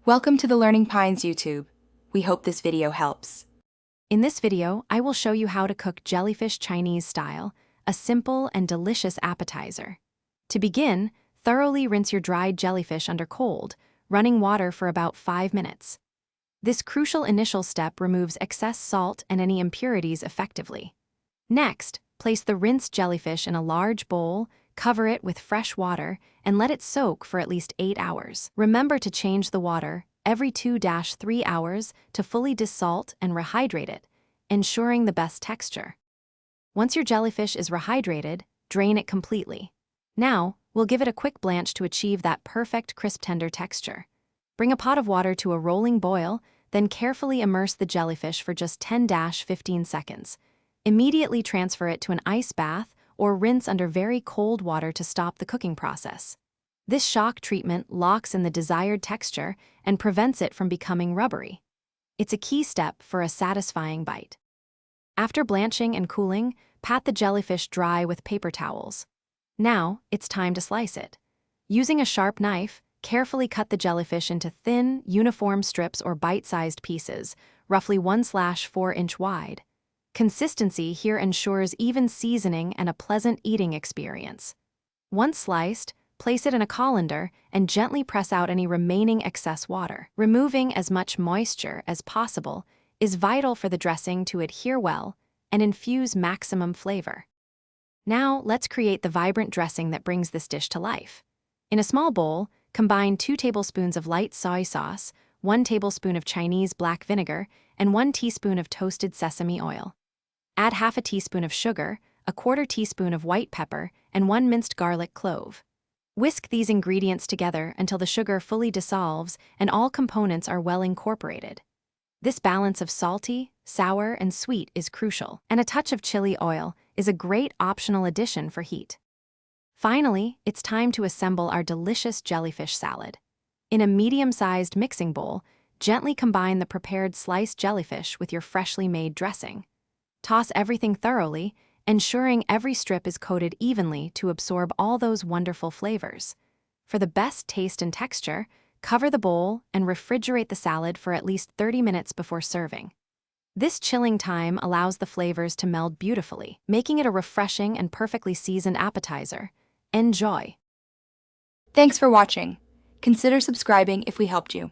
Welcome to the Learning Pines YouTube. We hope this video helps. In this video, I will show you how to cook jellyfish Chinese style, a simple and delicious appetizer. To begin, thoroughly rinse your dried jellyfish under cold, running water for about 5 minutes. This crucial initial step removes excess salt and any impurities effectively. Next, place the rinsed jellyfish in a large bowl, cover it with fresh water, and let it soak for at least 8 hours. Remember to change the water every 2-3 hours to fully desalt and rehydrate it, ensuring the best texture. Once your jellyfish is rehydrated, drain it completely. Now, we'll give it a quick blanch to achieve that perfect crisp tender texture. Bring a pot of water to a rolling boil, then carefully immerse the jellyfish for just 10-15 seconds. Immediately transfer it to an ice bath or rinse under very cold water to stop the cooking process. This shock treatment locks in the desired texture and prevents it from becoming rubbery. It's a key step for a satisfying bite. After blanching and cooling, pat the jellyfish dry with paper towels. Now, it's time to slice it. Using a sharp knife, carefully cut the jellyfish into thin, uniform strips or bite-sized pieces, roughly 1/4 inch wide. Consistency here ensures even seasoning and a pleasant eating experience. Once sliced, place it in a colander and gently press out any remaining excess water. Removing as much moisture as possible is vital for the dressing to adhere well and infuse maximum flavor. Now, let's create the vibrant dressing that brings this dish to life. In a small bowl, combine 2 tablespoons of light soy sauce, 1 tablespoon of Chinese black vinegar, and 1 teaspoon of toasted sesame oil. Add half a teaspoon of sugar, a 1/4 teaspoon of white pepper, and 1 minced garlic clove. Whisk these ingredients together until the sugar fully dissolves and all components are well incorporated. This balance of salty, sour, and sweet is crucial, and a touch of chili oil is a great optional addition for heat. Finally, it's time to assemble our delicious jellyfish salad. In a medium-sized mixing bowl, gently combine the prepared sliced jellyfish with your freshly made dressing. Toss everything thoroughly, ensuring every strip is coated evenly to absorb all those wonderful flavors. For the best taste and texture, cover the bowl and refrigerate the salad for at least 30 minutes before serving. This chilling time allows the flavors to meld beautifully, making it a refreshing and perfectly seasoned appetizer. Enjoy! Thanks for watching. Consider subscribing if we helped you.